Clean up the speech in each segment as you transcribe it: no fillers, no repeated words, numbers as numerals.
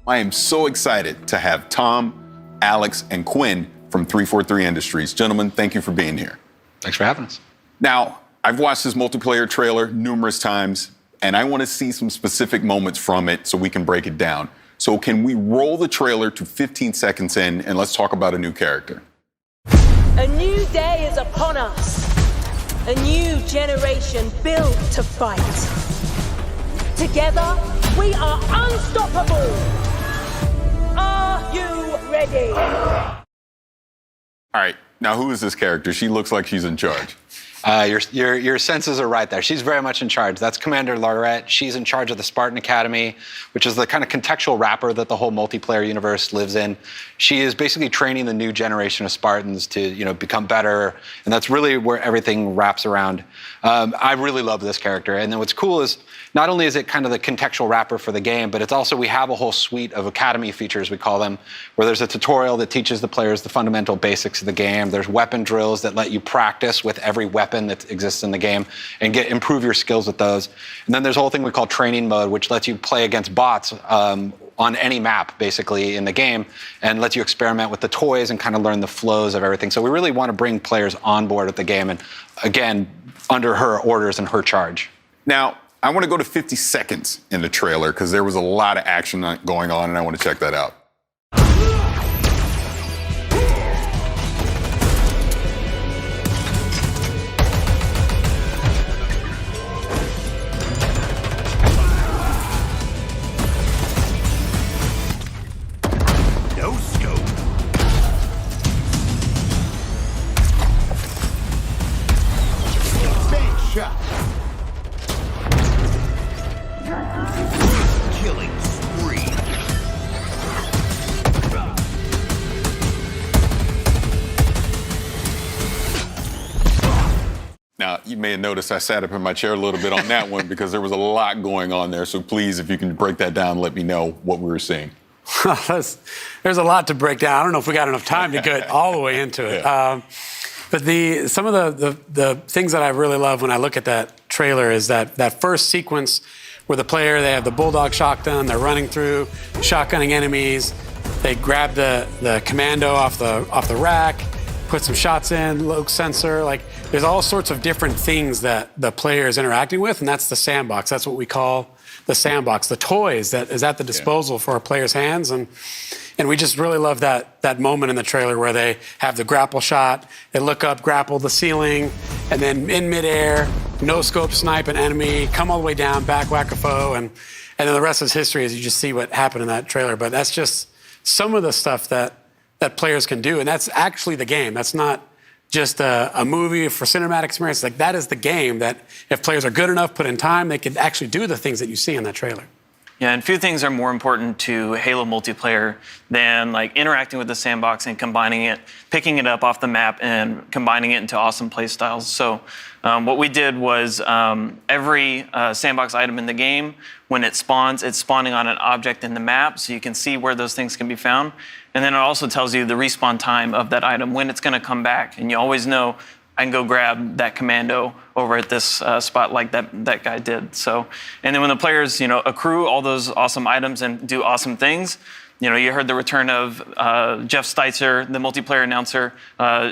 I am so excited to have Tom, Alex, and Quinn from 343 Industries. Gentlemen, thank you for being here. Thanks for having us. Now, I've watched this multiplayer trailer numerous times, and I want to see some specific moments from it so we can break it down. So can we roll the trailer to 15 seconds in, and let's talk about a new character. A new day is upon us. A new generation built to fight. Together, we are unstoppable. Are you ready? All right, now who is this character? She looks like she's in charge. Your senses are right there. She's very much in charge. That's Commander Laurette. She's in charge of the Spartan Academy, which is the kind of contextual wrapper that the whole multiplayer universe lives in. She is basically training the new generation of Spartans to, become better, and that's really where everything wraps around. I really love this character, and then what's cool is not only is it kind of the contextual wrapper for the game, but it's also we have a whole suite of academy features, we call them, where there's a tutorial that teaches the players the fundamental basics of the game. There's weapon drills that let you practice with every weapon that exists in the game and improve your skills with those. And then there's a whole thing we call training mode, which lets you play against bots on any map, basically, in the game, and lets you experiment with the toys and kind of learn the flows of everything. So we really want to bring players on board with the game, and again, under her orders and her charge. Now, I want to go to 50 seconds in the trailer because there was a lot of action going on, and I want to check that out. No scope. Big shot. Killing spree. Now, you may have noticed I sat up in my chair a little bit on that one because there was a lot going on there. So please, if you can break that down, let me know what we were seeing. There's a lot to break down. I don't know if we got enough time to get all the way into it. Yeah. But some of the things that I really love when I look at that trailer is that first sequence where they have the bulldog shotgun, they're running through, shotgunning enemies, they grab the commando off the rack, put some shots in, low sensor, there's all sorts of different things that the player is interacting with, and that's the sandbox. That's what we call the sandbox, the toys that is at the disposal for a player's hands. And we just really love that moment in the trailer where they have the grapple shot, they look up, grapple the ceiling, and then in midair, no scope snipe an enemy, come all the way down, back whack a foe, and then the rest is history as you just see what happened in that trailer. But that's just some of the stuff that players can do, and that's actually the game. That's not just a movie for cinematic experience. That is the game that if players are good enough, put in time, they can actually do the things that you see in that trailer. Yeah, and few things are more important to Halo multiplayer than interacting with the sandbox and combining it, picking it up off the map and combining it into awesome play styles. So what we did was every sandbox item in the game, when it spawns, it's spawning on an object in the map, so you can see where those things can be found. And then it also tells you the respawn time of that item, when it's going to come back. And you always know, I can go grab that commando over at this spot like that guy did. So, and then when the players, accrue all those awesome items and do awesome things, you heard the return of Jeff Steitzer, the multiplayer announcer,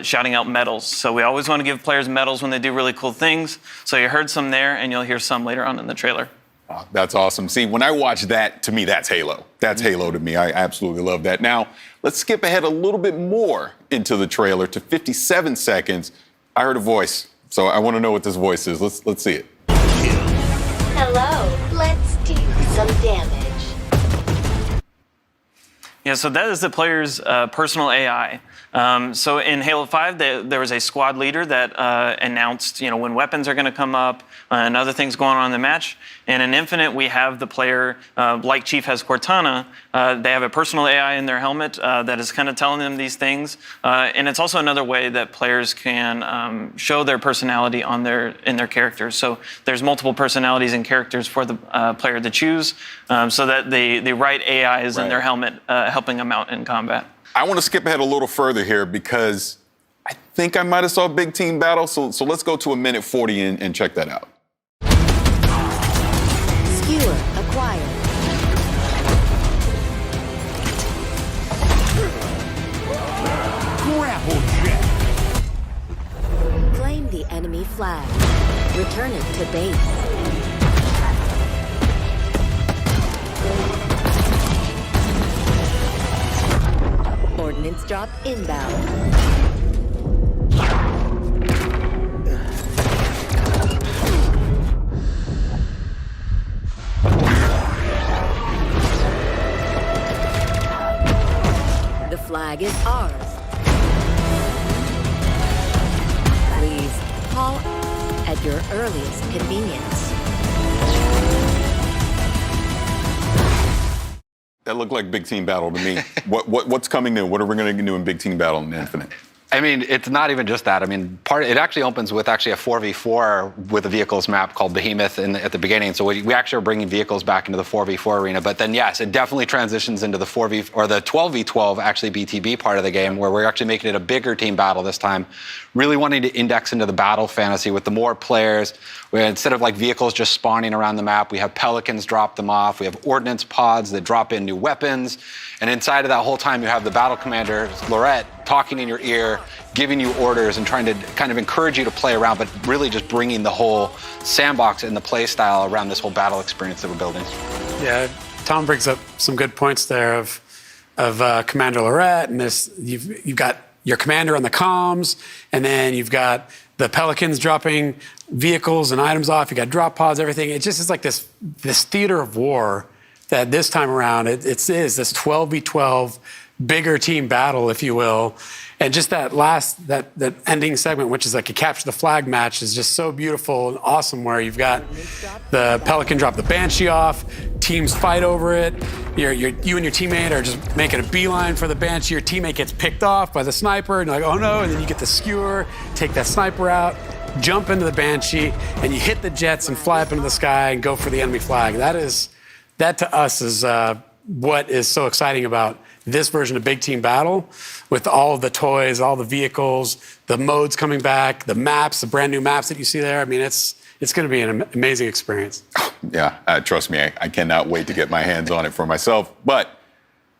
shouting out medals. So we always want to give players medals when they do really cool things. So you heard some there, and you'll hear some later on in the trailer. Oh, that's awesome. See, when I watch that, to me, that's Halo. That's Halo to me. I absolutely love that. Now, let's skip ahead a little bit more into the trailer to 57 seconds. I heard a voice, so I want to know what this voice is. Let's see it. Hello, let's do some damage. Yeah, so that is the player's personal AI. So in Halo 5, there was a squad leader that announced, when weapons are going to come up and other things going on in the match. And in Infinite, we have the player, like Chief has Cortana, they have a personal AI in their helmet that is kind of telling them these things. And it's also another way that players can show their personality in their characters. So there's multiple personalities and characters for the player to choose, so that the right AI is in their helmet, helping them out in combat. I want to skip ahead a little further here because I think I might have saw a big team battle. So let's go to a minute 40 and check that out. Skewer acquired. flag. Return it to base. Ordnance drop inbound. The flag is ours. Please call at your earliest convenience. That looked like big team battle to me. What's coming new? What are we going to do in big team battle in Infinite? I mean, it's not even just that. I mean, it actually opens with actually a 4v4 with a vehicles map called Behemoth at the beginning. So we actually are bringing vehicles back into the 4v4 arena. But then, yes, it definitely transitions into the 12v12 actually BTB part of the game, where we're actually making it a bigger team battle this time, really wanting to index into the battle fantasy with the more players. Where instead of like vehicles just spawning around the map, we have pelicans drop them off. We have ordnance pods that drop in new weapons. And inside of that whole time, you have the battle commander, Lorette, talking in your ear, giving you orders and trying to kind of encourage you to play around, but really just bringing the whole sandbox and the play style around this whole battle experience that we're building. Yeah, Tom brings up some good points there of Commander Lorette, and this you've got your commander on the comms, and then you've got the pelicans dropping vehicles and items off. You got drop pods, everything. It just is like this theater of war that this time around it is this 12v12 bigger team battle, if you will. And just that that ending segment, which is like a capture the flag match, is just so beautiful and awesome, where you've got the Pelican drop the Banshee off, teams fight over it. You and your teammate are just making a beeline for the Banshee. Your teammate gets picked off by the sniper, and you're like, oh no, and then you get the skewer, take that sniper out, jump into the Banshee, and you hit the jets and fly up into the sky and go for the enemy flag. That to us is what is so exciting about this version of Big Team Battle, with all of the toys, all the vehicles, the modes coming back, the maps, the brand new maps that you see there. I mean, it's going to be an amazing experience. Yeah, trust me, I cannot wait to get my hands on it for myself. But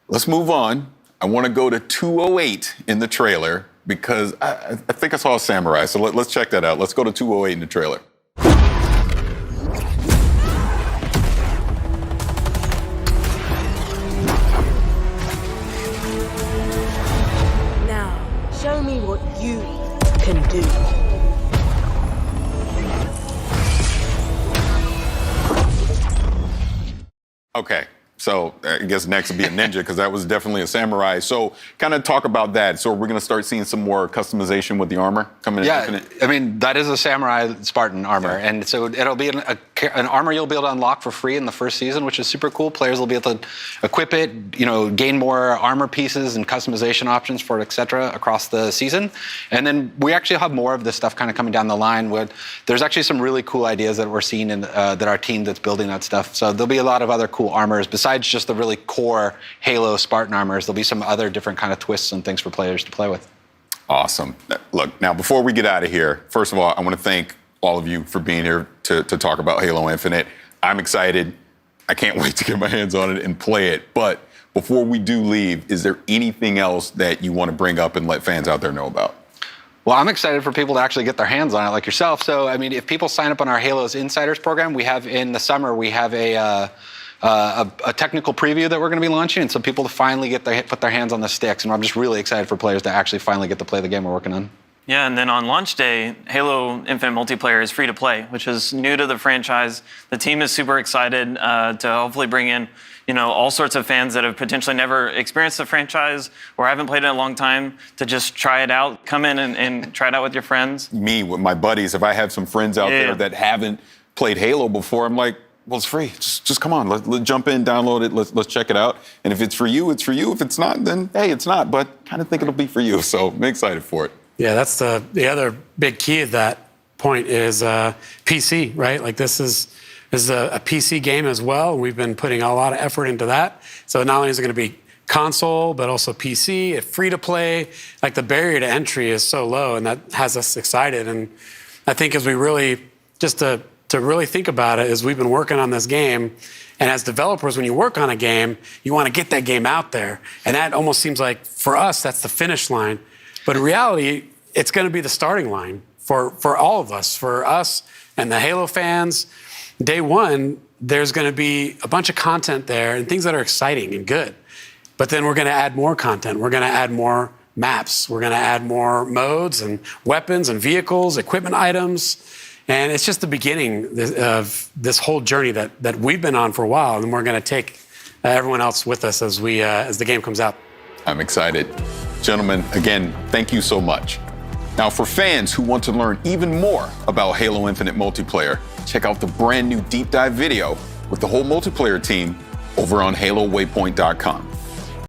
let's move on. I want to go to 208 in the trailer, because I think I saw a samurai. So let's check that out. Let's go to 208 in the trailer. Show me what you can do. Okay, so I guess next will be a ninja, because that was definitely a samurai. So kind of talk about that. So we're going to start seeing some more customization with the armor coming in. Yeah, Infinite? I mean, that is a samurai Spartan armor. Yeah. And so it'll be an armor you'll be able to unlock for free in the first season, which is super cool. Players will be able to equip it, gain more armor pieces and customization options for it, et cetera, across the season. And then we actually have more of this stuff kind of coming down the line. There's actually some really cool ideas that we're seeing in that our team that's building that stuff. So there'll be a lot of other cool armors besides just the really core Halo Spartan armors. There'll be some other different kind of twists and things for players to play with. Awesome. Look, now before we get out of here, first of all, I want to thank all of you for being here to talk about Halo Infinite. I'm excited. I can't wait to get my hands on it and play it. But before we do leave, is there anything else that you want to bring up and let fans out there know about? Well, I'm excited for people to actually get their hands on it like yourself. So, I mean, if people sign up on our Halo's Insiders program, we have in the summer, we have a technical preview that we're going to be launching, and so people to finally put their hands on the sticks. And I'm just really excited for players to actually finally get to play the game we're working on. Yeah, and then on launch day, Halo Infinite Multiplayer is free to play, which is new to the franchise. The team is super excited to hopefully bring in, all sorts of fans that have potentially never experienced the franchise or haven't played it in a long time to just try it out. Come in and try it out with your friends. Me, with my buddies, if I have some friends out there that haven't played Halo before, I'm like, well, it's free. Just come on. Let's jump in, download it. Let's check it out. And if it's for you, it's for you. If it's not, then hey, it's not. But kind of think it'll be for you. So I'm excited for it. Yeah, that's the other big key of that point is PC, right? Like this is a PC game as well. We've been putting a lot of effort into that. So not only is it going to be console, but also PC, it's free to play. Like the barrier to entry is so low, and that has us excited. And I think as we really, just to really think about it, is we've been working on this game. And as developers, when you work on a game, you want to get that game out there. And that almost seems like, for us, that's the finish line. But in reality, it's going to be the starting line for all of us, for us and the Halo fans. Day one, there's going to be a bunch of content there and things that are exciting and good. But then we're going to add more content. We're going to add more maps. We're going to add more modes and weapons and vehicles, equipment items. And it's just the beginning of this whole journey that we've been on for a while. And we're going to take everyone else with us as the game comes out. I'm excited. Gentlemen, again, thank you so much. Now, for fans who want to learn even more about Halo Infinite multiplayer, check out the brand new deep dive video with the whole multiplayer team over on HaloWaypoint.com.